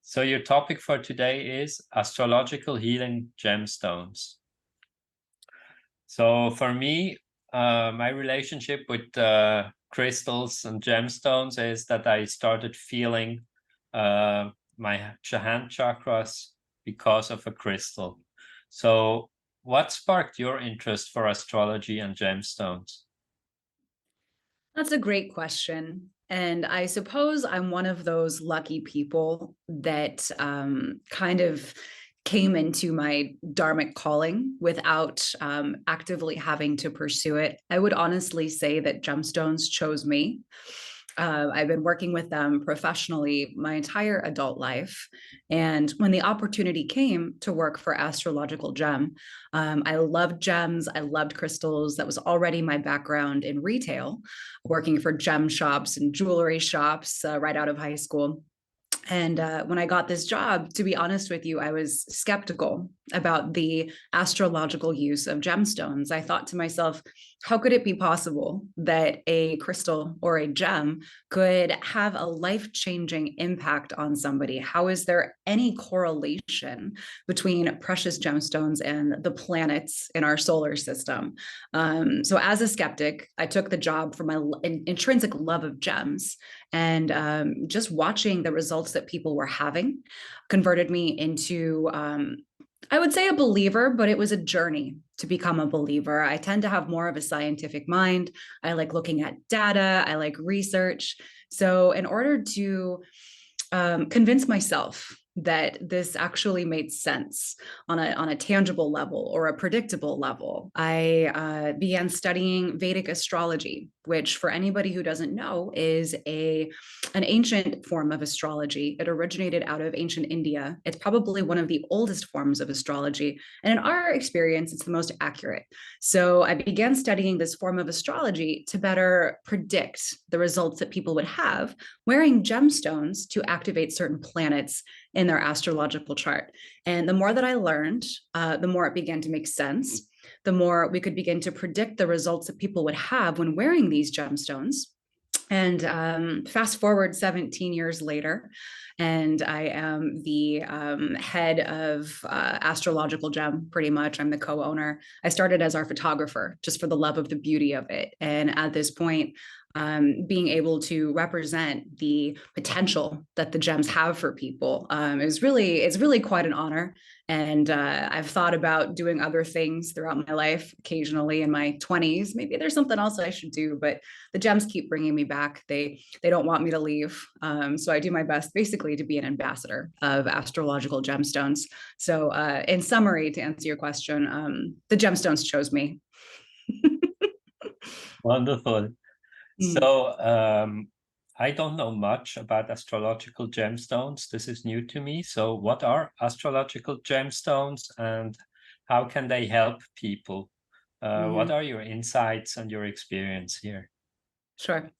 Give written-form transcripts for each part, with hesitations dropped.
So your topic for today is astrological healing gemstones. So for me, my relationship with crystals and gemstones is that I started feeling my hand chakras because of a crystal. So what sparked your interest for astrology and gemstones? That's a great question. And I suppose I'm one of those lucky people that kind of came into my dharmic calling without actively having to pursue it. I would honestly say that gemstones chose me. I've been working with them professionally my entire adult life. And when the opportunity came to work for Astrological Gem, I loved gems. I loved crystals. That was already my background in retail, working for gem shops and jewelry shops right out of high school. And when I got this job, to be honest with you, I was skeptical about the astrological use of gemstones. I thought to myself, how could it be possible that a crystal or a gem could have a life-changing impact on somebody? How is there any correlation between precious gemstones and the planets in our solar system? So as a skeptic, I took the job for my intrinsic love of gems, and just watching the results that people were having converted me into I would say a believer, but it was a journey to become a believer. I tend to have more of a scientific mind. I like looking at data. I like research. So in order to convince myself that this actually made sense on a tangible level or a predictable level, I began studying Vedic astrology, which, for anybody who doesn't know, is an ancient form of astrology. It originated out of ancient India. It's probably one of the oldest forms of astrology, and in our experience, it's the most accurate. So I began studying this form of astrology to better predict the results that people would have wearing gemstones to activate certain planets in their astrological chart. And the more that I learned, the more it began to make sense, the more we could begin to predict the results that people would have when wearing these gemstones. And fast forward 17 years later, and I am the head of Astrological Gem, pretty much. I'm the co-owner. I started as our photographer just for the love of the beauty of it. And at this point, being able to represent the potential that the gems have for people it's really quite an honor. And I've thought about doing other things throughout my life. Occasionally in my 20s, maybe there's something else I should do, but the gems keep bringing me back. They don't want me to leave. So I do my best basically to be an ambassador of astrological gemstones. So in summary, to answer your question, the gemstones chose me. Wonderful. Mm. So I don't know much about astrological gemstones. This is new to me. So what are astrological gemstones and how can they help people? What Mhm. are your insights and your experience here? Sure.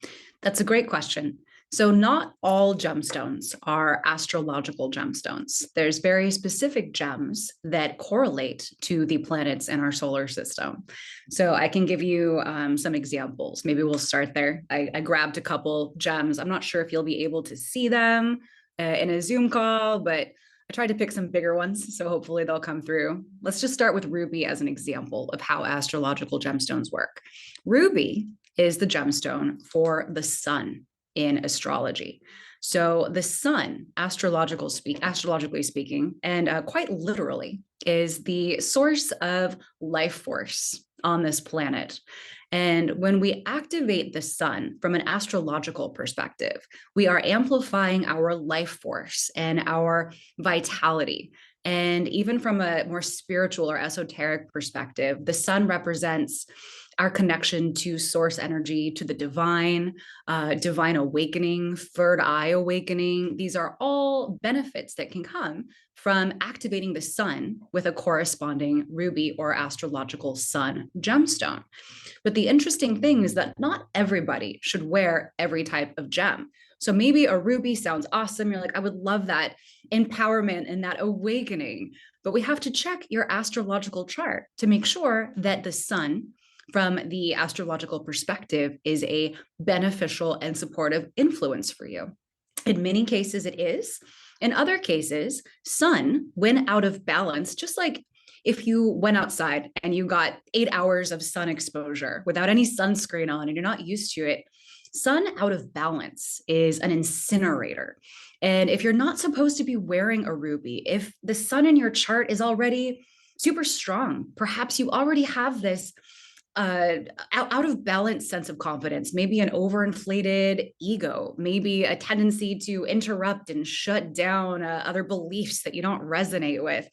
That's a great question. So, not all gemstones are astrological gemstones. There's very specific gems that correlate to the planets in our solar system. So, I can give you some examples. Maybe we'll start there. I grabbed a couple gems. I'm not sure if you'll be able to see them in a Zoom call, but I tried to pick some bigger ones. So, hopefully, they'll come through. Let's just start with ruby as an example of how astrological gemstones work. Ruby is the gemstone for the sun in astrology. So the sun, astrologically speaking, and quite literally, is the source of life force on this planet. And when we activate the sun from an astrological perspective, we are amplifying our life force and our vitality. And even from a more spiritual or esoteric perspective, the sun represents our connection to source energy, to the divine, divine awakening, third eye awakening. These are all benefits that can come from activating the sun with a corresponding ruby or astrological sun gemstone. But the interesting thing is that not everybody should wear every type of gem. So maybe a ruby sounds awesome. You're like, I would love that empowerment and that awakening. But we have to check your astrological chart to make sure that the sun, from the astrological perspective, is a beneficial and supportive influence for you. In many cases, it is. In other cases, sun, when out of balance, just like if you went outside and you got 8 hours of sun exposure without any sunscreen on and you're not used to it, sun out of balance is an incinerator. And if you're not supposed to be wearing a ruby, if the sun in your chart is already super strong, perhaps you already have this out of balance sense of confidence, maybe an overinflated ego, maybe a tendency to interrupt and shut down other beliefs that you don't resonate with.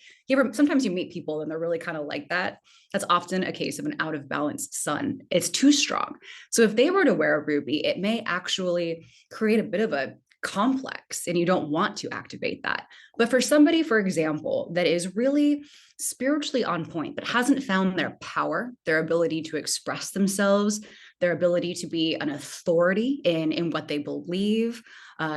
Sometimes you meet people and they're really kind of like that. That's often a case of an out of balance sun. It's too strong. So if they were to wear a ruby, it may actually create a bit of a complex and you don't want to activate that. But for somebody, for example, that is really spiritually on point, but hasn't found their power, their ability to express themselves, their ability to be an authority in what they believe,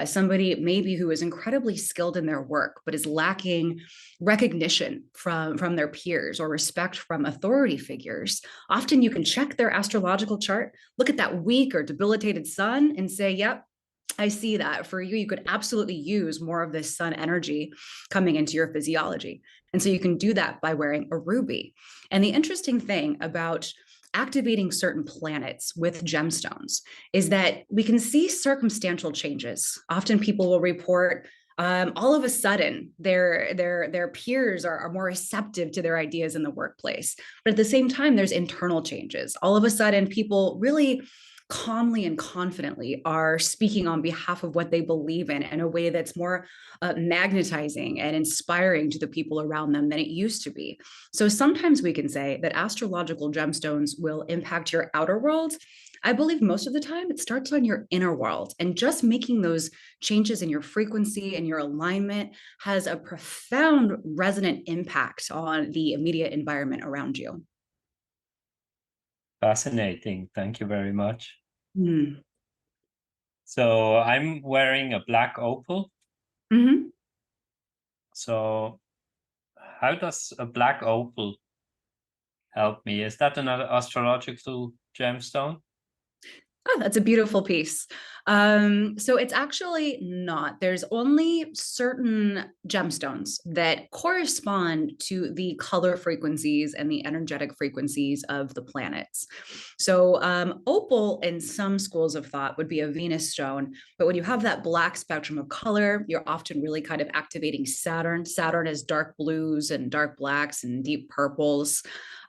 somebody maybe who is incredibly skilled in their work, but is lacking recognition from their peers or respect from authority figures. Often you can check their astrological chart, look at that weak or debilitated sun and say, yep, I see that for you. You could absolutely use more of this sun energy coming into your physiology. And so you can do that by wearing a ruby. And the interesting thing about activating certain planets with gemstones is that we can see circumstantial changes. Often people will report all of a sudden their peers are more receptive to their ideas in the workplace. But at the same time, there's internal changes. All of a sudden, people really calmly and confidently are speaking on behalf of what they believe in a way that's more magnetizing and inspiring to the people around them than it used to be. So sometimes we can say that astrological gemstones will impact your outer world. I believe most of the time it starts on your inner world, and just making those changes in your frequency and your alignment has a profound resonant impact on the immediate environment around you. Fascinating. Thank you very much. Mm. So I'm wearing a black opal. Mm-hmm. So how does a black opal help me? Is that another astrological gemstone? Oh, that's a beautiful piece. So it's actually not. There's only certain gemstones that correspond to the color frequencies and the energetic frequencies of the planets. So opal in some schools of thought would be a Venus stone, but when you have that black spectrum of color, you're often really kind of activating Saturn. Saturn is dark blues and dark blacks and deep purples.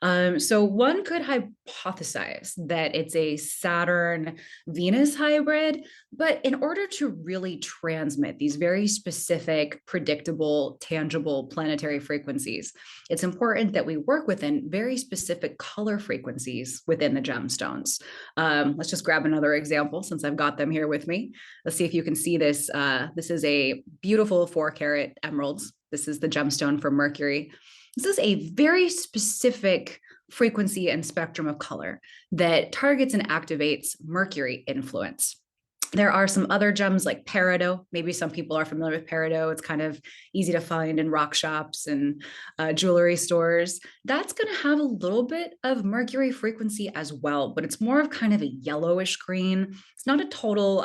So one could hypothesize that it's a Saturn Venus hybrid, but in order to really transmit these very specific, predictable, tangible planetary frequencies, it's important that we work within very specific color frequencies within the gemstones. Let's just grab another example since I've got them here with me. Let's see if you can see this. This is a beautiful 4-carat emeralds. This is the gemstone for Mercury. This is a very specific frequency and spectrum of color that targets and activates Mercury influence. There are some other gems like peridot. Maybe some people are familiar with peridot. It's kind of easy to find in rock shops and jewelry stores. That's going to have a little bit of Mercury frequency as well, but it's more of kind of a yellowish green. It's not a total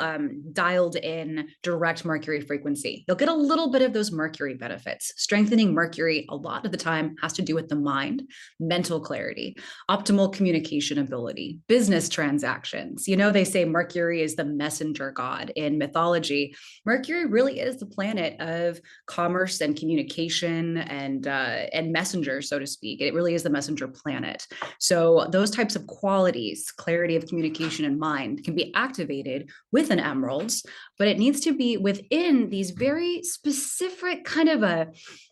dialed in direct Mercury frequency. You'll get a little bit of those Mercury benefits. Strengthening Mercury a lot of the time has to do with the mind, mental clarity, optimal communication ability, business transactions. You know, they say Mercury is the messenger god in mythology. Mercury really is the planet of commerce and communication and messenger, so to speak. It really is the messenger planet. So those types of qualities, clarity of communication and mind, can be activated with an emeralds, but it needs to be within these very specific kind of a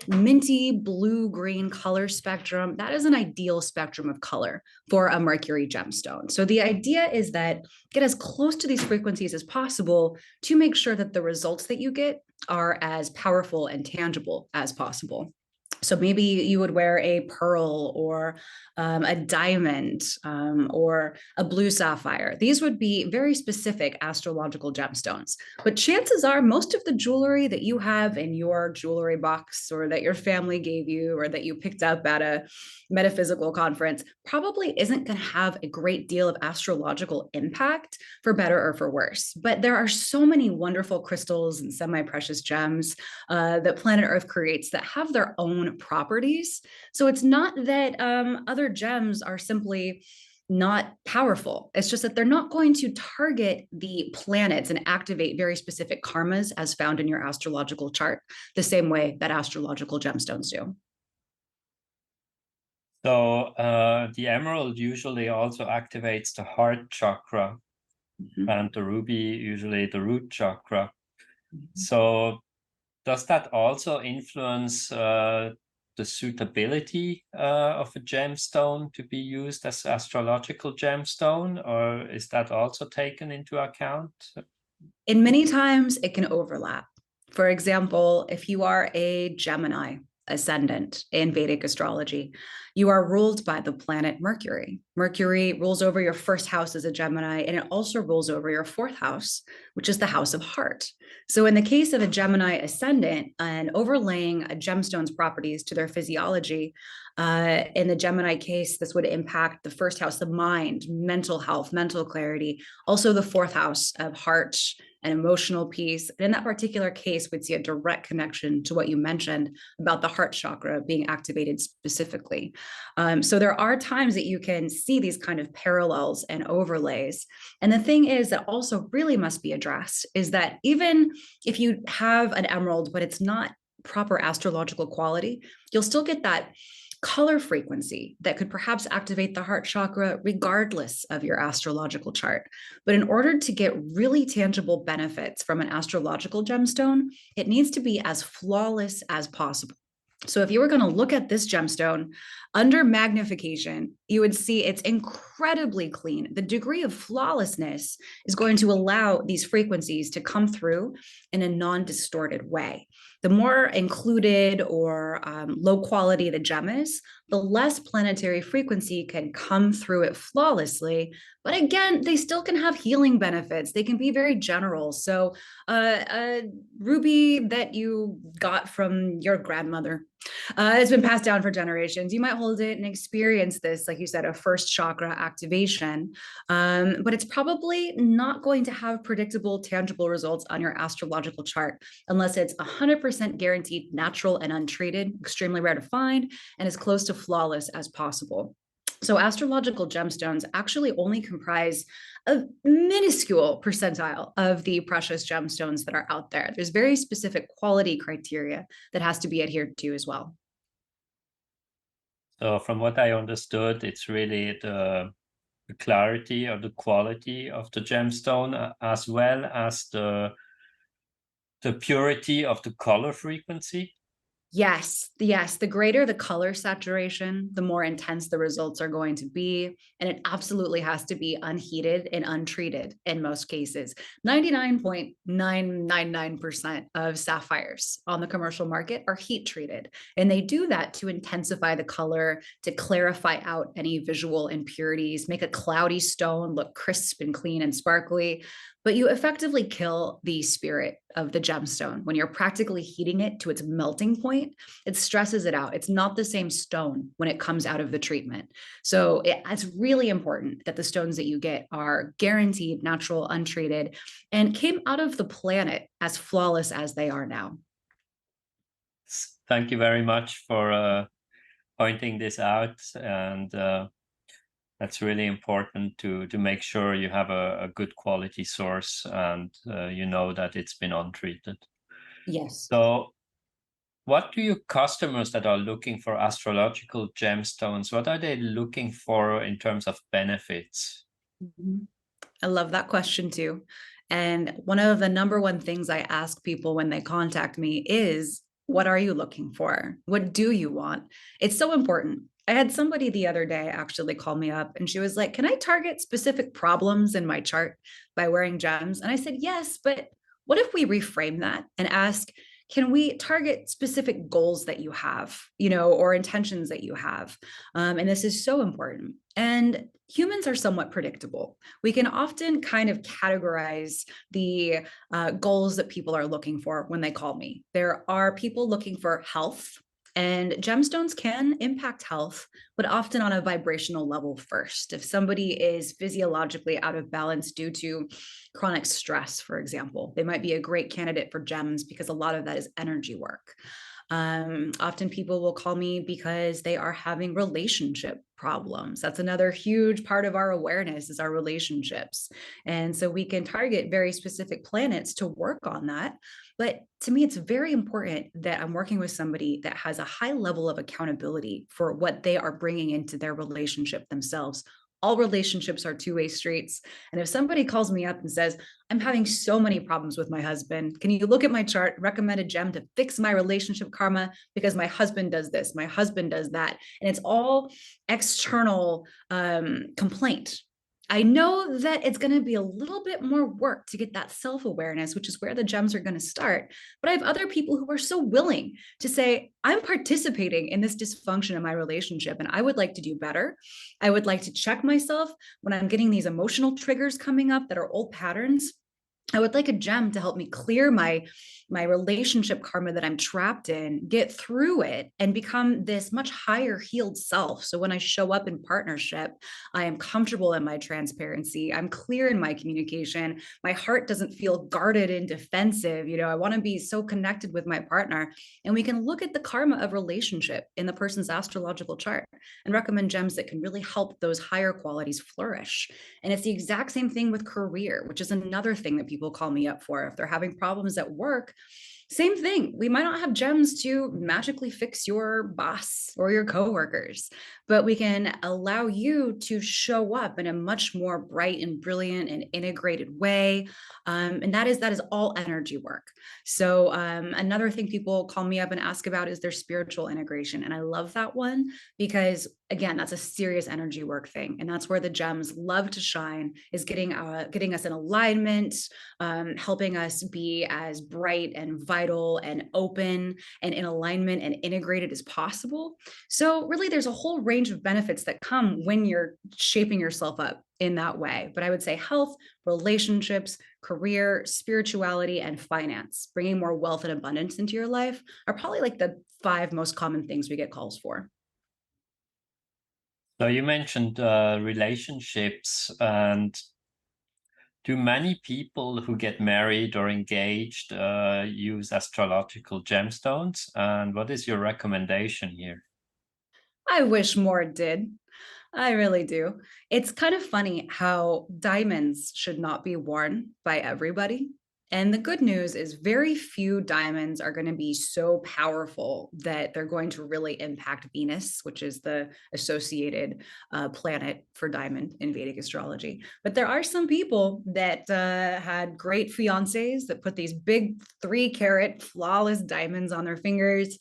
minty blue-green color spectrum. That is an ideal spectrum of color for a Mercury gemstone. So the idea is that get as close to these frequencies as possible to make sure that the results that you get are as powerful and tangible as possible. So maybe you would wear a pearl or a diamond or a blue sapphire. These would be very specific astrological gemstones. But chances are most of the jewelry that you have in your jewelry box or that your family gave you or that you picked up at a metaphysical conference probably isn't going to have a great deal of astrological impact for better or for worse. But there are so many wonderful crystals and semi-precious gems that planet Earth creates that have their own properties. So it's not that other gems are simply not powerful. It's just that they're not going to target the planets and activate very specific karmas as found in your astrological chart, the same way that astrological gemstones do. So the emerald usually also activates the heart chakra, and the ruby usually the root chakra. So does that also influence the suitability of a gemstone to be used as astrological gemstone, or is that also taken into account? In many times, it can overlap. For example, if you are a Gemini ascendant in Vedic astrology, you are ruled by the planet Mercury. Mercury rules over your first house as a Gemini, and it also rules over your fourth house, which is the house of heart. So, in the case of a Gemini ascendant and overlaying a gemstone's properties to their physiology, in the Gemini case, this would impact the first house, the mind, mental health, mental clarity, also the fourth house of heart and emotional peace. And in that particular case, we'd see a direct connection to what you mentioned about the heart chakra being activated specifically. So there are times that you can see these kind of parallels and overlays. And the thing is that also really must be addressed is that even if you have an emerald, but it's not proper astrological quality, you'll still get that color frequency that could perhaps activate the heart chakra regardless of your astrological chart. But in order to get really tangible benefits from an astrological gemstone, it needs to be as flawless as possible. So if you were going to look at this gemstone under magnification, you would see it's incredibly clean. The degree of flawlessness is going to allow these frequencies to come through in a non-distorted way. The more included or low quality the gem is, the less planetary frequency can come through it flawlessly. But again, they still can have healing benefits. They can be very general. So a ruby that you got from your grandmother, it's been passed down for generations. You might hold it and experience this, like you said, a first chakra activation, but it's probably not going to have predictable, tangible results on your astrological chart unless it's 100% guaranteed natural and untreated, extremely rare to find, and as close to flawless as possible. So astrological gemstones actually only comprise a minuscule percentile of the precious gemstones that are out there. There's very specific quality criteria that has to be adhered to as well. So from what I understood, it's really the clarity or the quality of the gemstone as well as the purity of the color frequency. Yes, yes. The greater the color saturation, the more intense the results are going to be. And it absolutely has to be unheated and untreated in most cases. 99.999% of sapphires on the commercial market are heat treated. And they do that to intensify the color, to clarify out any visual impurities, make a cloudy stone look crisp and clean and sparkly. But you effectively kill the spirit of the gemstone. When you're practically heating it to its melting point, it stresses it out. It's not the same stone when it comes out of the treatment. So it's really important that the stones that you get are guaranteed, natural, untreated, and came out of the planet as flawless as they are now. Thank you very much for pointing this out. And that's really important to make sure you have a good quality source and you know that it's been untreated. Yes. So what do your customers that are looking for astrological gemstones, what are they looking for in terms of benefits? I love that question too. And one of the number one things I ask people when they contact me is, what are you looking for? What do you want? It's so important. I had somebody the other day actually call me up and she was like, can I target specific problems in my chart by wearing gems? And I said, yes, but what if we reframe that and ask, can we target specific goals that you have, you know, or intentions that you have? And this is so important. And humans are somewhat predictable. We can often kind of categorize the goals that people are looking for when they call me. There are people looking for health, and gemstones can impact health, but often on a vibrational level first. If somebody is physiologically out of balance due to chronic stress, for example, they might be a great candidate for gems because a lot of that is energy work. Often people will call me because they are having relationship problems. That's another huge part of our awareness is our relationships. And so we can target very specific planets to work on that. But to me, it's very important that I'm working with somebody that has a high level of accountability for what they are bringing into their relationship themselves. All relationships are two-way streets. And if somebody calls me up and says, I'm having so many problems with my husband, can you look at my chart, recommend a gem to fix my relationship karma because my husband does this, my husband does that, and it's all external complaint. I know that it's going to be a little bit more work to get that self-awareness, which is where the gems are going to start. But I have other people who are so willing to say, I'm participating in this dysfunction in my relationship and I would like to do better. I would like to check myself when I'm getting these emotional triggers coming up that are old patterns. I would like a gem to help me clear my relationship karma that I'm trapped in, get through it, and become this much higher healed self. So when I show up in partnership, I am comfortable in my transparency. I'm clear in my communication. My heart doesn't feel guarded and defensive. You know, I want to be so connected with my partner. And we can look at the karma of relationship in the person's astrological chart and recommend gems that can really help those higher qualities flourish. And it's the exact same thing with career, which is another thing that people call me up for. If they're having problems at work, same thing. We might not have gems to magically fix your boss or your coworkers, but we can allow you to show up in a much more bright and brilliant and integrated way. And that is all energy work. So another thing people call me up and ask about is their spiritual integration. And I love that one because again, that's a serious energy work thing. And that's where the gems love to shine, is getting us in alignment, helping us be as bright and vital and open and in alignment and integrated as possible. So really there's a whole range of benefits that come when you're shaping yourself up in that way. But I would say health, relationships, career, spirituality, and finance, bringing more wealth and abundance into your life are probably like the 5 most common things we get calls for. So you mentioned relationships, and do many people who get married or engaged use astrological gemstones? And what is your recommendation here? I wish more did. I really do. It's kind of funny how diamonds should not be worn by everybody. And the good news is very few diamonds are going to be so powerful that they're going to really impact Venus, which is the associated planet for diamond in Vedic astrology. But there are some people that had great fiancés that put these big 3 carat flawless diamonds on their fingers.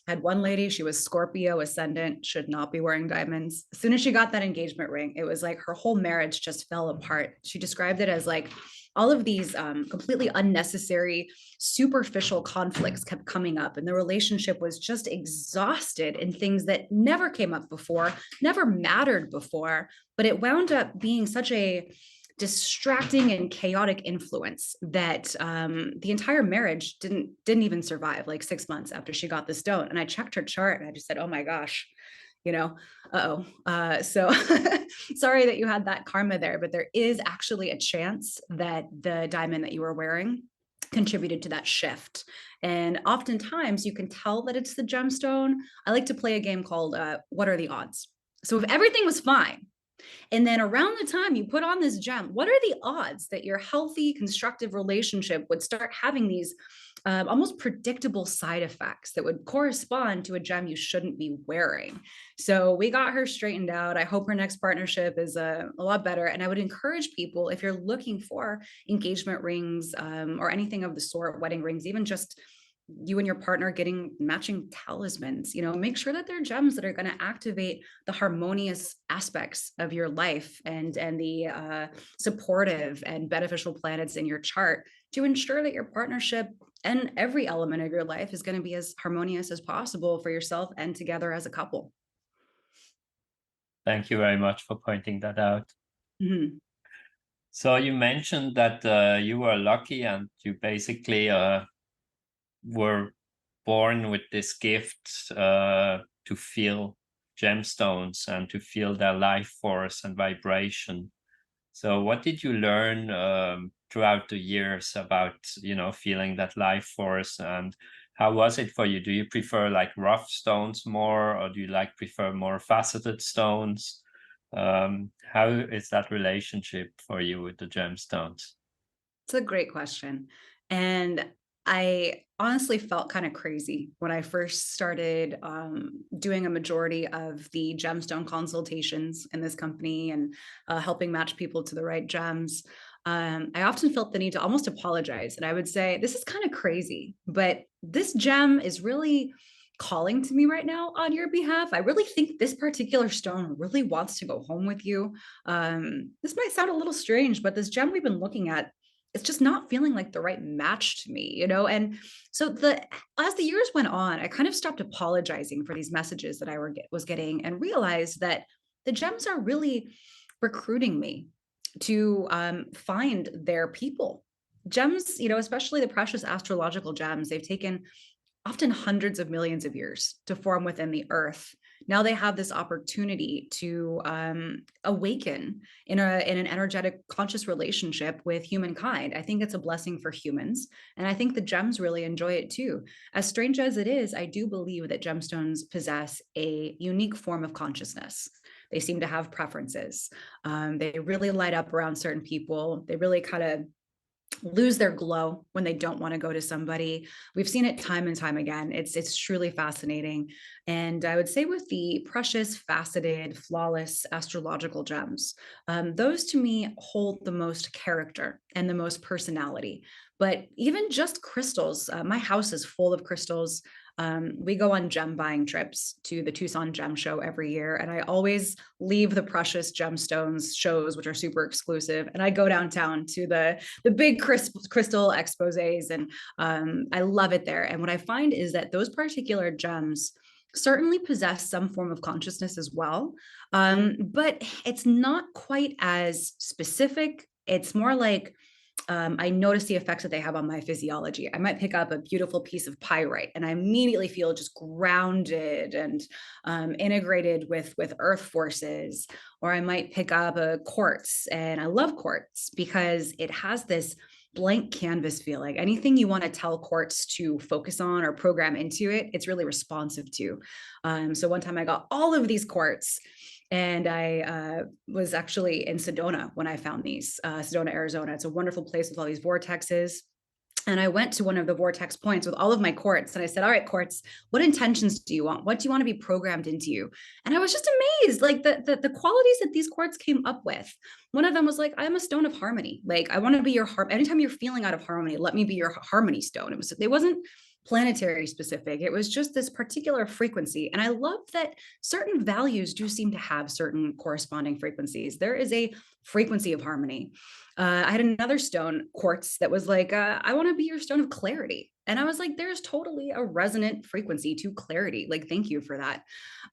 Had one lady, she was Scorpio ascendant, should not be wearing diamonds. As soon as she got that engagement ring, it was like her whole marriage just fell apart. She described it as like all of these completely unnecessary, superficial conflicts kept coming up, and the relationship was just exhausted in things that never came up before, never mattered before, but it wound up being such a distracting and chaotic influence that the entire marriage didn't even survive, like 6 months after she got the stone. And I checked her chart and I just said, oh my gosh, you know, so sorry that you had that karma there, but there is actually a chance that the diamond that you were wearing contributed to that shift. And oftentimes you can tell that it's the gemstone. I like to play a game called what are the odds? So if everything was fine, and then around the time you put on this gem, what are the odds that your healthy, constructive relationship would start having these almost predictable side effects that would correspond to a gem you shouldn't be wearing? So we got her straightened out. I hope her next partnership is a lot better. And I would encourage people, if you're looking for engagement rings or anything of the sort, wedding rings, even just you and your partner getting matching talismans, you know, make sure that they're gems that are going to activate the harmonious aspects of your life and the supportive and beneficial planets in your chart to ensure that your partnership and every element of your life is going to be as harmonious as possible for yourself and together as a couple. Thank you very much for pointing that out. Mhm. So you mentioned that you were lucky and you basically were born with this gift to feel gemstones and to feel their life force and vibration. So what did you learn throughout the years about, feeling that life force, and how was it for you? Do you prefer like rough stones more, or do you prefer more faceted stones? How is that relationship for you with the gemstones? It's a great question. And I honestly felt kind of crazy when I first started doing a majority of the gemstone consultations in this company and helping match people to the right gems. I often felt the need to almost apologize. And I would say, this is kind of crazy, but this gem is really calling to me right now on your behalf. I really think this particular stone really wants to go home with you. This might sound a little strange, but this gem we've been looking at, it's just not feeling like the right match to me, you know? And so as the years went on, I kind of stopped apologizing for these messages that was getting and realized that the gems are really recruiting me to find their people. Gems, especially the precious astrological gems, they've taken often hundreds of millions of years to form within the earth. Now they have this opportunity to awaken in an energetic, conscious relationship with humankind. I think it's a blessing for humans, and I think the gems really enjoy it too. As strange as it is, I do believe that gemstones possess a unique form of consciousness. They seem to have preferences. They really light up around certain people. They really kind of lose their glow when they don't want to go to somebody. We've seen it time and time again. It's truly fascinating. And I would say with the precious, faceted, flawless astrological gems, those to me hold the most character and the most personality. But even just crystals, my house is full of crystals. We go on gem buying trips to the Tucson Gem Show every year, and I always leave the precious gemstones shows, which are super exclusive, and I go downtown to the big crystal exposés, and I love it there. And what I find is that those particular gems certainly possess some form of consciousness as well, but it's not quite as specific. It's more like I notice the effects that they have on my physiology. I might pick up a beautiful piece of pyrite and I immediately feel just grounded and integrated with earth forces. Or I might pick up a quartz, and I love quartz because it has this blank canvas feeling. Anything you want to tell quartz to focus on or program into it, it's really responsive to. So one time I got all of these quartz, and I was actually in Sedona when I found these, Sedona, Arizona. It's a wonderful place with all these vortexes. And I went to one of the vortex points with all of my quartz, and I said, all right, quartz, what intentions do you want? What do you want to be programmed into you? And I was just amazed, like the qualities that these quartz came up with. One of them was like, I'm a stone of harmony. Like, I want to be your anytime you're feeling out of harmony, let me be your harmony stone. It wasn't planetary specific. It was just this particular frequency. And I love that certain values do seem to have certain corresponding frequencies. There is a frequency of harmony. I had another stone, quartz, that was like, I want to be your stone of clarity. And I was like, there's totally a resonant frequency to clarity. Like, thank you for that.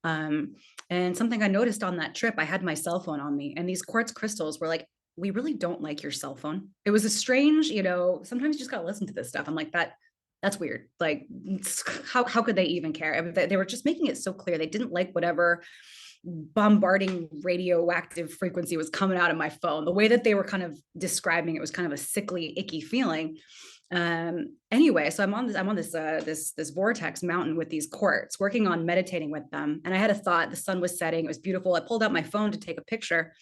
And something I noticed on that trip, I had my cell phone on me, and these quartz crystals were like, we really don't like your cell phone. It was a strange, sometimes you just got to listen to this stuff. I'm like, that's weird. Like, how could they even care? I mean, they were just making it so clear. They didn't like whatever bombarding radioactive frequency was coming out of my phone. The way that they were kind of describing it was kind of a sickly, icky feeling. Anyway, so I'm on this vortex mountain with these quartz, working on meditating with them. And I had a thought. The sun was setting. It was beautiful. I pulled out my phone to take a picture.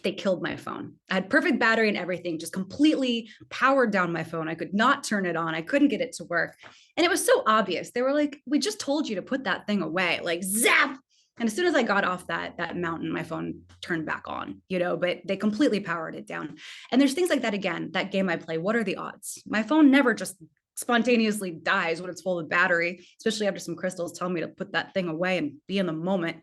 They killed my phone. I had perfect battery and everything, just completely powered down my phone. I could not turn it on. I couldn't get it to work. And it was so obvious. They were like, we just told you to put that thing away, like zap. And as soon as I got off that mountain, my phone turned back on, but they completely powered it down. And there's things like that. Again, that game I play, what are the odds? My phone never just spontaneously dies when it's full of battery, especially after some crystals tell me to put that thing away and be in the moment.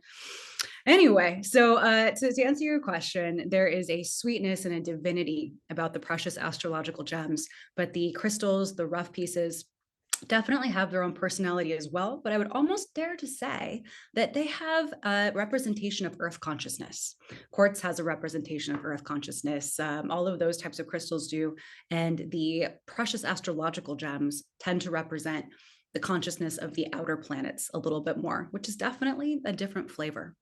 Anyway, so to answer your question, there is a sweetness and a divinity about the precious astrological gems, but the crystals, the rough pieces, definitely have their own personality as well. But I would almost dare to say that they have a representation of earth consciousness. Quartz has a representation of earth consciousness. All of those types of crystals do. And the precious astrological gems tend to represent the consciousness of the outer planets a little bit more, which is definitely a different flavor.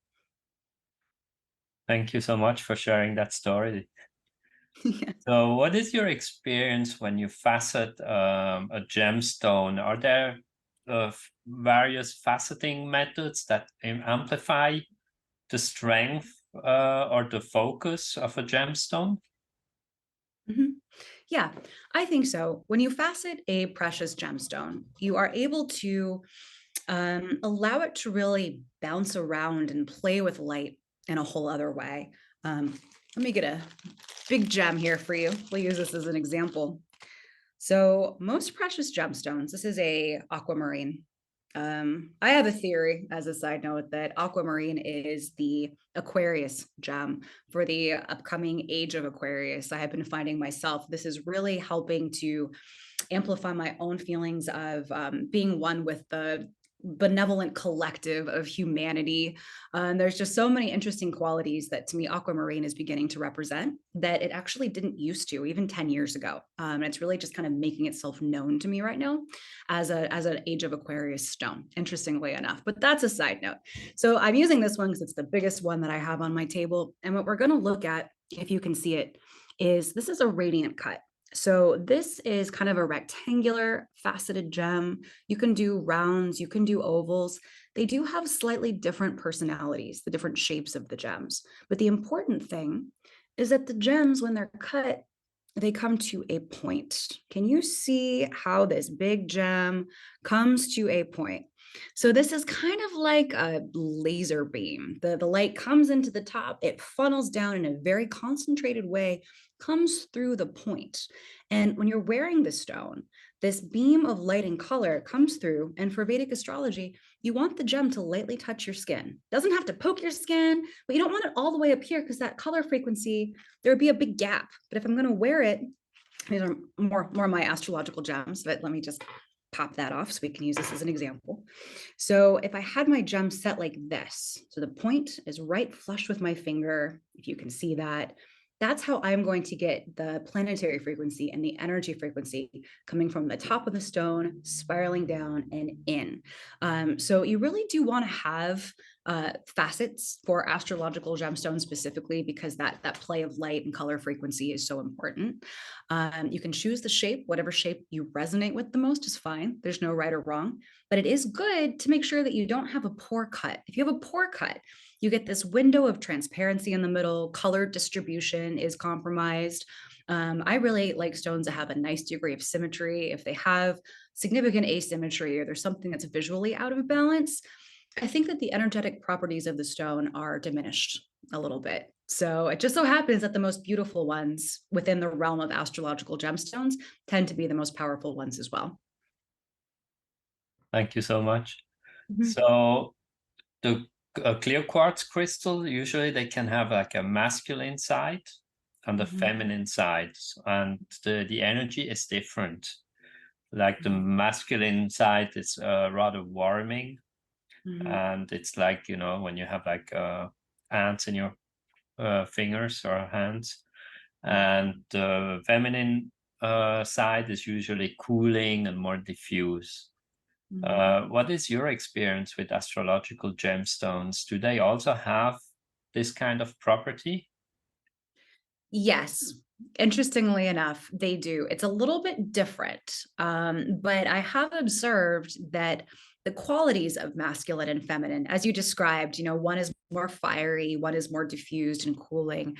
Thank you so much for sharing that story. Yeah. So, what is your experience when you facet a gemstone? Are there various faceting methods that amplify the strength or the focus of a gemstone? Mhm. Yeah, I think so. When you facet a precious gemstone, you are able to allow it to really bounce around and play with light in a whole other way. Let me get a big gem here for you. We'll use this as an example. So most precious gemstones, this is a aquamarine. I have a theory as a side note that aquamarine is the Aquarius gem for the upcoming age of Aquarius. I have been finding myself, this is really helping to amplify my own feelings of being one with the benevolent collective of humanity. There's just so many interesting qualities that to me aquamarine is beginning to represent that it actually didn't used to even 10 years ago. And it's really just kind of making itself known to me right now as an age of Aquarius stone, interestingly enough. But that's a side note. So I'm using this one because it's the biggest one that I have on my table. And what we're going to look at, if you can see it, is this is a radiant cut. So this is kind of a rectangular faceted gem. You can do rounds, you can do ovals. They do have slightly different personalities, the different shapes of the gems. But the important thing is that the gems, when they're cut, they come to a point. Can you see how this big gem comes to a point? So this is kind of like a laser beam. The light comes into the top, it funnels down in a very concentrated way, comes through the point. And when you're wearing the stone, this beam of light and color comes through. And for Vedic astrology, you want the gem to lightly touch your skin. Doesn't have to poke your skin, but you don't want it all the way up here because that color frequency, there would be a big gap. But if I'm going to wear it, these are more of my astrological gems, but let me just pop that off so we can use this as an example. So if I had my gem set like this, so the point is right flush with my finger, if you can see that, that's how I'm going to get the planetary frequency and the energy frequency coming from the top of the stone, spiraling down and in. So you really do want to have facets for astrological gemstones specifically because that play of light and color frequency is so important. You can choose the shape, whatever shape you resonate with the most is fine. There's no right or wrong, but it is good to make sure that you don't have a poor cut. If you have a poor cut, you get this window of transparency in the middle, color distribution is compromised. I really like stones that have a nice degree of symmetry. If they have significant asymmetry or there's something that's visually out of balance, I think that the energetic properties of the stone are diminished a little bit. So it just so happens that the most beautiful ones within the realm of astrological gemstones tend to be the most powerful ones as well. Thank you so much. Mhm. So, the clear quartz crystal, usually they can have like a masculine side and a Mhm. feminine side, and the energy is different. Like the Mhm. masculine side is rather warming, Mhm. and it's like, when you have like ants in your fingers or hands, and the feminine side is usually cooling and more diffuse. Mhm. What is your experience with astrological gemstones? Do they also have this kind of property? Yes. Interestingly enough, they do. It's a little bit different, but I have observed that the qualities of masculine and feminine, as you described, one is more fiery, one is more diffused and cooling.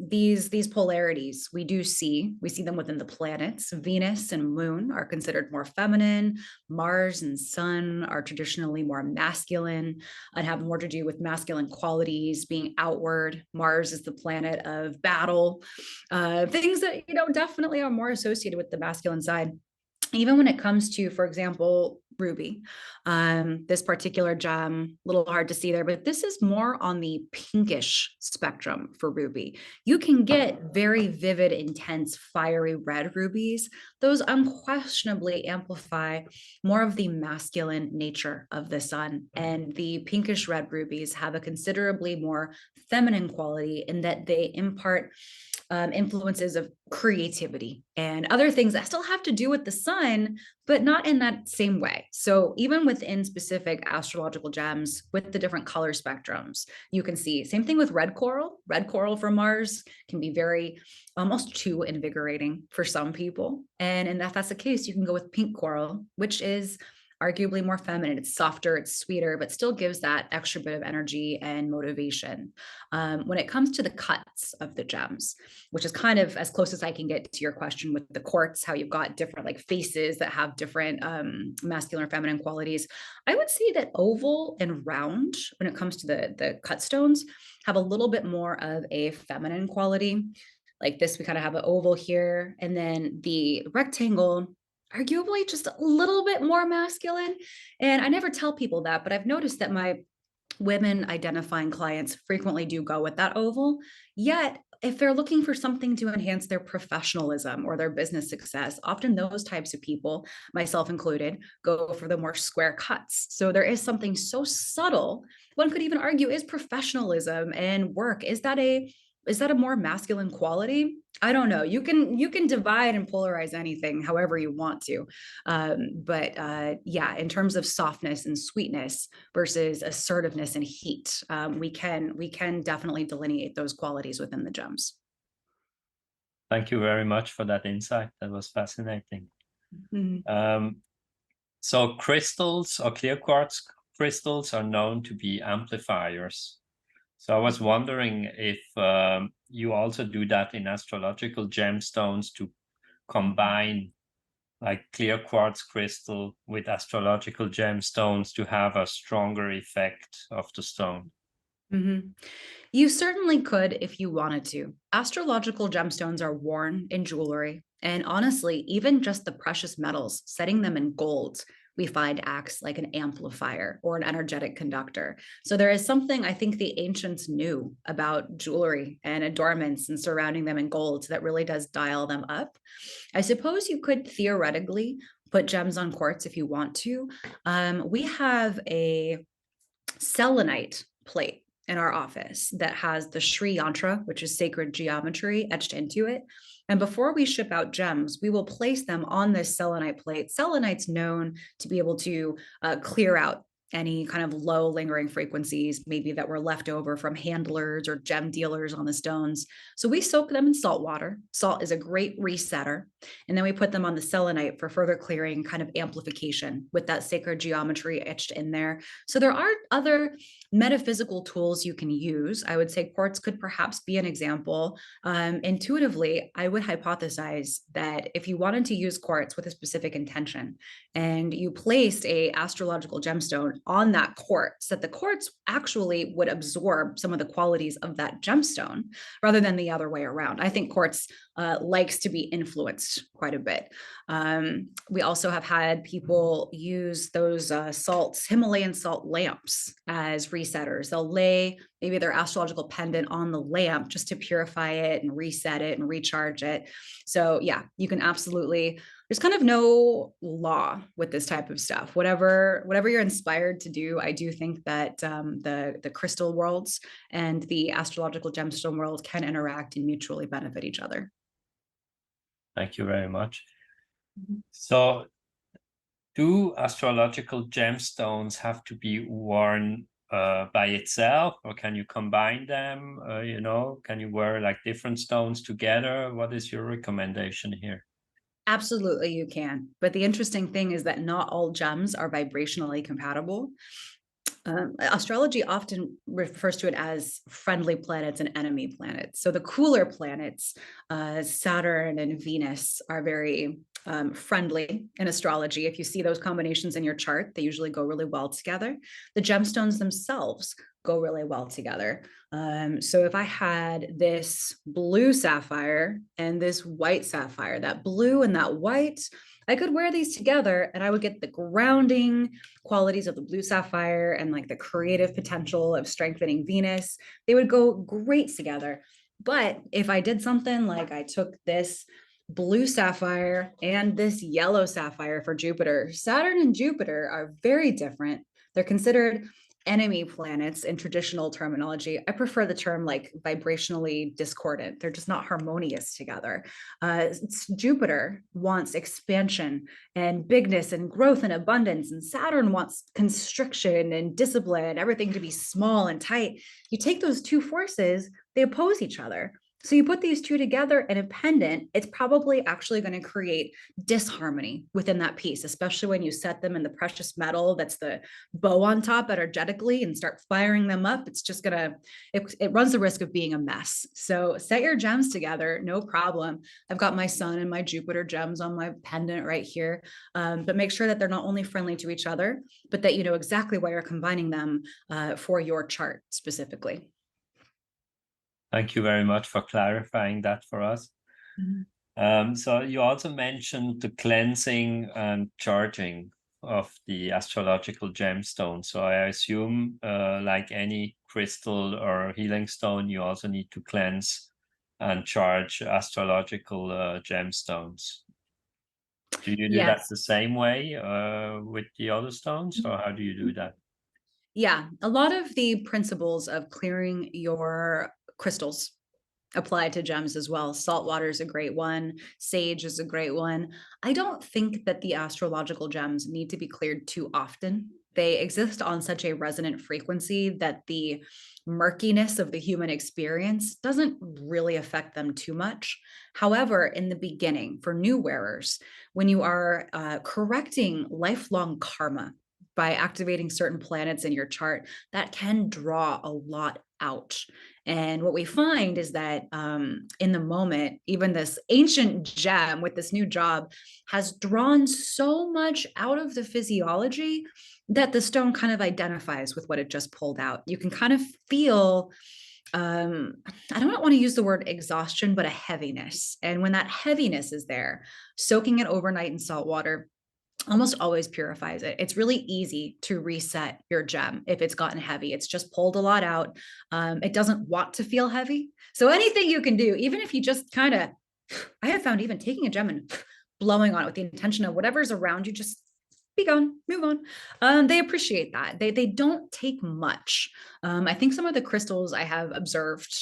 These polarities we see them within the planets. Venus and Moon are considered more feminine. Mars and Sun are traditionally more masculine and have more to do with masculine qualities, being outward. Mars is the planet of battle, things that, definitely are more associated with the masculine side. Even when it comes to, for example, ruby. This particular gem, a little hard to see there, but this is more on the pinkish spectrum for ruby. You can get very vivid, intense, fiery red rubies. Those unquestionably amplify more of the masculine nature of the sun. And the pinkish red rubies have a considerably more feminine quality in that they impart influences of creativity and other things that still have to do with the sun, but not in that same way. So even within specific astrological gems with the different color spectrums, you can see same thing with red coral. Red coral from Mars can be very almost too invigorating for some people. And if that's the case, you can go with pink coral, which is arguably more feminine. It's softer, it's sweeter, but still gives that extra bit of energy and motivation. When it comes to the cuts of the gems, which is kind of as close as I can get to your question with the quartz, how you've got different like faces that have different masculine or feminine qualities. I would say that oval and round, when it comes to the cut stones, have a little bit more of a feminine quality. Like this, we kind of have an oval here, and then the rectangle, arguably just a little bit more masculine. And I never tell people that, but I've noticed that my women identifying clients frequently do go with that oval. Yet, if they're looking for something to enhance their professionalism or their business success, often those types of people, myself included, go for the more square cuts. So there is something so subtle, one could even argue is professionalism and work. Is that a more masculine quality? I don't know. You can divide and polarize anything however you want to, yeah, in terms of softness and sweetness versus assertiveness and heat, we can definitely delineate those qualities within the gems. Thank you very much for that insight. That was fascinating. Mhm. So crystals or clear quartz crystals are known to be amplifiers. So I was wondering if you also do that in astrological gemstones to combine like clear quartz crystal with astrological gemstones to have a stronger effect of the stone. Mhm. You certainly could if you wanted to. Astrological gemstones are worn in jewelry, and honestly, even just the precious metals, setting them in gold, we find acts like an amplifier or an energetic conductor. So there is something I think the ancients knew about jewelry and adornments and surrounding them in gold that really does dial them up. I suppose you could theoretically put gems on quartz if you want to. We have a selenite plate in our office that has the Sri Yantra, which is sacred geometry, etched into it. And before we ship out gems, we will place them on this selenite plate. Selenite's known to be able to clear out any kind of low lingering frequencies, maybe that were left over from handlers or gem dealers on the stones. So we soak them in salt water. Salt is a great resetter. And then we put them on the selenite for further clearing, kind of amplification with that sacred geometry etched in there. So there are other metaphysical tools you can use. I would say quartz could perhaps be an example. Intuitively, I would hypothesize that if you wanted to use quartz with a specific intention and you placed a astrological gemstone on that quartz, that the quartz actually would absorb some of the qualities of that gemstone rather than the other way around. I think quartz likes to be influenced quite a bit. We also have had people use those Himalayan salt lamps as resetters. They'll lay maybe their astrological pendant on the lamp just to purify it and reset it and recharge it. So yeah, you can absolutely, there's kind of no law with this type of stuff. Whatever you're inspired to do, I do think that the crystal worlds and the astrological gemstone world can interact and mutually benefit each other. Thank you very much. Mhm. So do astrological gemstones have to be worn by itself, or can you combine them? Can you wear like different stones together? What is your recommendation here? Absolutely, you can. But the interesting thing is that not all gems are vibrationally compatible. Astrology often refers to it as friendly planets and enemy planets. So the cooler planets, Saturn and Venus, are very friendly in astrology. If you see those combinations in your chart, they usually go really well together. The gemstones themselves go really well together. So if I had this blue sapphire and this white sapphire, that blue and that white, I could wear these together and I would get the grounding qualities of the blue sapphire and like the creative potential of strengthening Venus. They would go great together. But if I did something like I took this blue sapphire and this yellow sapphire for Jupiter, Saturn and Jupiter are very different. They're considered enemy planets in traditional terminology. I prefer the term like vibrationally discordant. They're just not harmonious together. Jupiter wants expansion and bigness and growth and abundance, and Saturn wants constriction and discipline, everything to be small and tight. You take those two forces, they oppose each other. So you put these two together in a pendant, it's probably actually going to create disharmony within that piece, especially when you set them in the precious metal that's the bow on top energetically and start firing them up. It's just it runs the risk of being a mess. So set your gems together, no problem. I've got my Sun and my Jupiter gems on my pendant right here, but make sure that they're not only friendly to each other, but that you know exactly why you're combining them for your chart specifically. Thank you very much for clarifying that for us. So you also mentioned the cleansing and charging of the astrological gemstone. So I assume, like any crystal or healing stone, you also need to cleanse and charge astrological gemstones. Do you do that the same way with the other stones, or how do you do that? Yeah, a lot of the principles of clearing your crystals apply to gems as well. Salt water is a great one. Sage is a great one. I don't think that the astrological gems need to be cleared too often. They exist on such a resonant frequency that the murkiness of the human experience doesn't really affect them too much. However, in the beginning, for new wearers, when you are correcting lifelong karma by activating certain planets in your chart, that can draw a lot out. And what we find is that in the moment, even this ancient gem with this new job has drawn so much out of the physiology that the stone kind of identifies with what it just pulled out. You can kind of feel, I don't want to use the word exhaustion, but a heaviness. And when that heaviness is there, soaking it overnight in salt water almost always purifies it. It's really easy to reset your gem if it's gotten heavy. It's just pulled a lot out. It doesn't want to feel heavy. So anything you can do, even if you just kind of, I have found even taking a gem and blowing on it with the intention of whatever's around you, just be gone, move on. They appreciate that. They don't take much. I think some of the crystals I have observed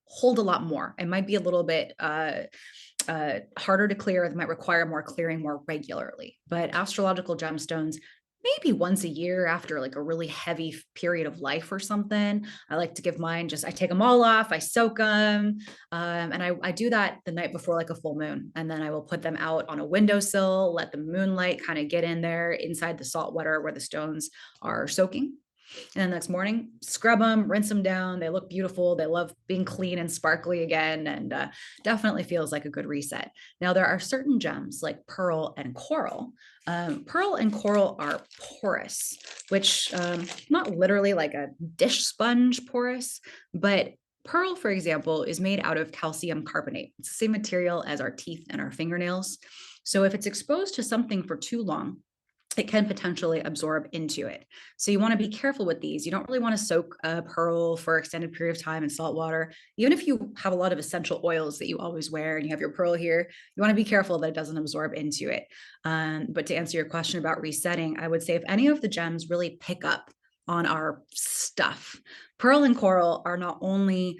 hold a lot more. It might be a little bit harder to clear. It might require more clearing more regularly. But astrological gemstones, maybe once a year after like a really heavy period of life or something. I like to give mine I take them all off, I soak them. And I do that the night before like a full moon. And then I will put them out on a windowsill, let the moonlight kind of get in there inside the salt water where the stones are soaking. And then the next morning, scrub them, rinse them down. They look beautiful. They love being clean and sparkly again, and definitely feels like a good reset. Now, there are certain gems like pearl and coral. Pearl and coral are porous, which not literally like a dish sponge porous, but pearl, for example, is made out of calcium carbonate. It's the same material as our teeth and our fingernails. So if it's exposed to something for too long, it can potentially absorb into it. So you want to be careful with these. You don't really want to soak a pearl for an extended period of time in salt water. Even if you have a lot of essential oils that you always wear and you have your pearl here, you want to be careful that it doesn't absorb into it. But to answer your question about resetting, I would say if any of the gems really pick up on our stuff, pearl and coral are not only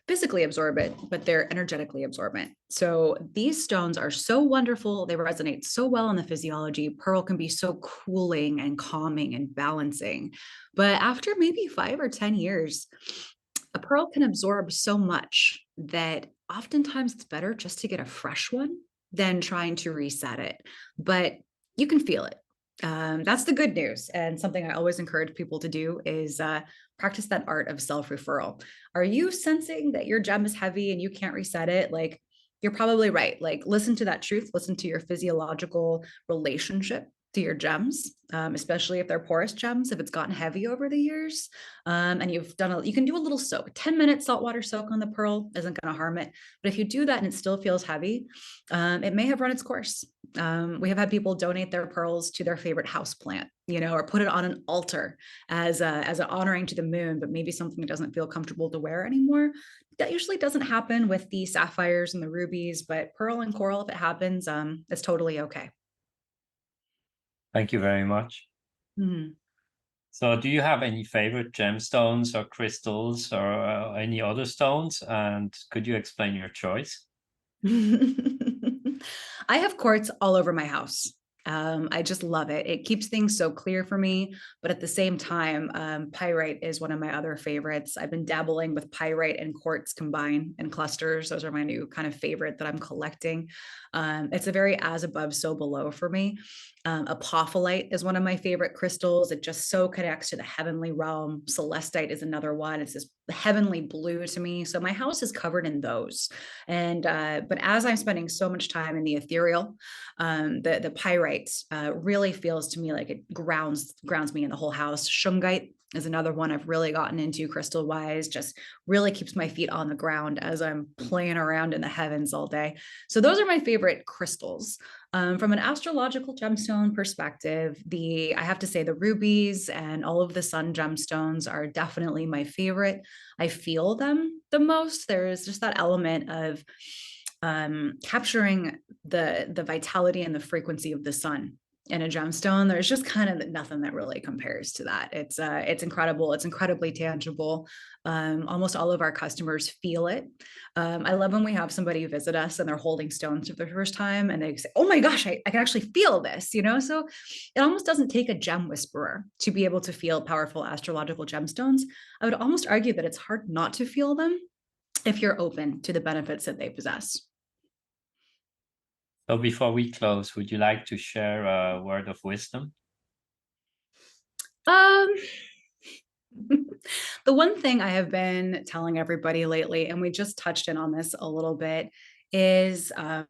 physically absorbent, but they're energetically absorbent. So these stones are so wonderful. They resonate so well in the physiology. Pearl can be so cooling and calming and balancing. But after maybe 5 or 10 years, a pearl can absorb so much that oftentimes it's better just to get a fresh one than trying to reset it. But you can feel it. That's the good news. And something I always encourage people to do is practice that art of self-referral. Are you sensing that your gem is heavy and you can't reset it? Like, you're probably right. Like, listen to that truth, listen to your physiological relationship to your gems, especially if they're porous gems, if it's gotten heavy over the years. And you can do a little soak. 10-minute saltwater soak on the pearl isn't going to harm it. But if you do that and it still feels heavy, it may have run its course. We have had people donate their pearls to their favorite house plant, or put it on an altar as an honoring to the moon, but maybe something that doesn't feel comfortable to wear anymore. That usually doesn't happen with the sapphires and the rubies, but pearl and coral, if it happens, it's totally okay. Thank you very much. Mhm. So do you have any favorite gemstones or crystals or any other stones? And could you explain your choice? I have quartz all over my house. I just love it. It keeps things so clear for me. But at the same time, pyrite is one of my other favorites. I've been dabbling with pyrite and quartz combined in clusters. Those are my new kind of favorite that I'm collecting. It's a very as above, so below for me. Apophyllite is one of my favorite crystals. It just so connects to the heavenly realm. Celestite is another one. It's this heavenly blue to me. So my house is covered in those. And but as I'm spending so much time in the ethereal, the pyrite really feels to me like it grounds me in the whole house. Shungite is another one I've really gotten into crystal wise, just really keeps my feet on the ground as I'm playing around in the heavens all day. So those are my favorite crystals. From an astrological gemstone perspective, I have to say the rubies and all of the sun gemstones are definitely my favorite. I feel them the most. There's just that element of capturing the vitality and the frequency of the sun in a gemstone. There's just kind of nothing that really compares to that. It's incredible. It's incredibly tangible. Almost all of our customers feel it. I love when we have somebody visit us and they're holding stones for the first time and they say, "Oh my gosh, I can actually feel this," So it almost doesn't take a gem whisperer to be able to feel powerful astrological gemstones. I would almost argue that it's hard not to feel them if you're open to the benefits that they possess. So before we close, would you like to share a word of wisdom? Um, the one thing I have been telling everybody lately, and we just touched in on this a little bit, is I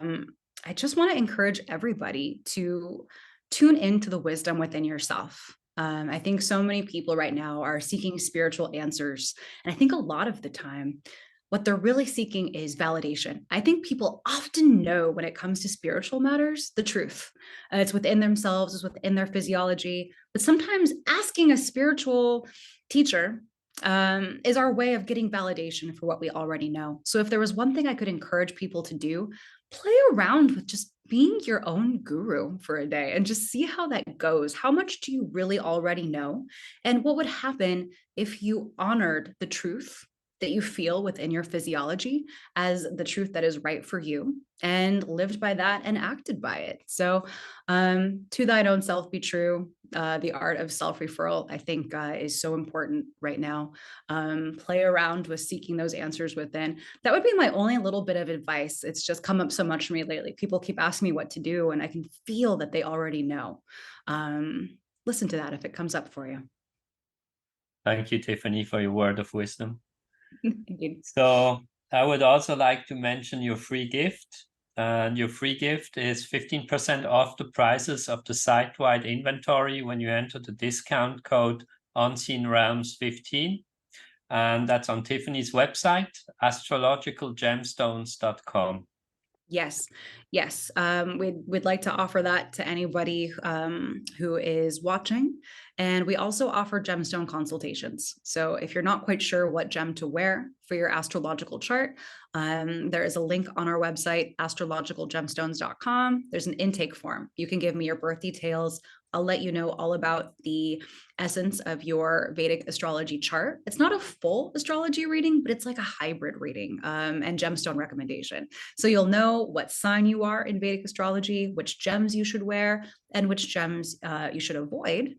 just want to encourage everybody to tune into the wisdom within yourself. I think so many people right now are seeking spiritual answers. And I think a lot of the time, what they're really seeking is validation. I think people often know when it comes to spiritual matters, the truth. It's within themselves, it's within their physiology. But sometimes asking a spiritual teacher is our way of getting validation for what we already know. So if there was one thing I could encourage people to do, play around with just being your own guru for a day and just see how that goes. How much do you really already know? And what would happen if you honored the truth that you feel within your physiology as the truth that is right for you and lived by that and acted by it? So to thine own self be true. The art of self-referral, I think, is so important right now. Play around with seeking those answers within. That would be my only little bit of advice. It's just come up so much for me lately. People keep asking me what to do, and I can feel that they already know. Listen to that if it comes up for you. Thank you, Tiffany, for your word of wisdom. Thank you. So I would also like to mention your free gift. And your free gift is 15% off the prices of the site-wide inventory when you enter the discount code unseenrealms15. And that's on Tiffany's website, astrologicalgemstones.com. Yes, yes. We'd like to offer that to anybody who is watching. And we also offer gemstone consultations. So if you're not quite sure what gem to wear for your astrological chart, there is a link on our website, astrologicalgemstones.com. There's an intake form. You can give me your birth details. I'll let you know all about the essence of your Vedic astrology chart. It's not a full astrology reading, but it's like a hybrid reading and gemstone recommendation. So you'll know what sign you are in Vedic astrology, which gems you should wear, and which gems you should avoid.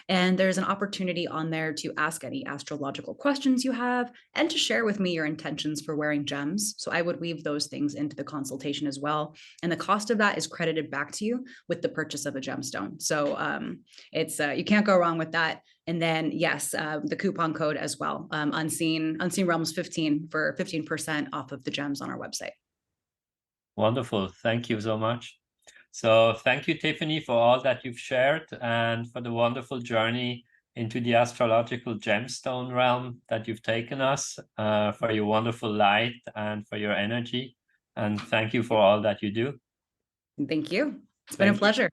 And there's an opportunity on there to ask any astrological questions you have and to share with me your intentions for wearing gems. So I would weave those things into the consultation as well. And the cost of that is credited back to you with the purchase of a gemstone. So it's you can't go wrong with that. And then yes, the coupon code as well, Unseen Realms 15 for 15% off of the gems on our website. Wonderful. Thank you so much. So thank you, Tiffany, for all that you've shared and for the wonderful journey into the astrological gemstone realm that you've taken us, for your wonderful light and for your energy. And thank you for all that you do. Thank you. It's been a Thank you. pleasure.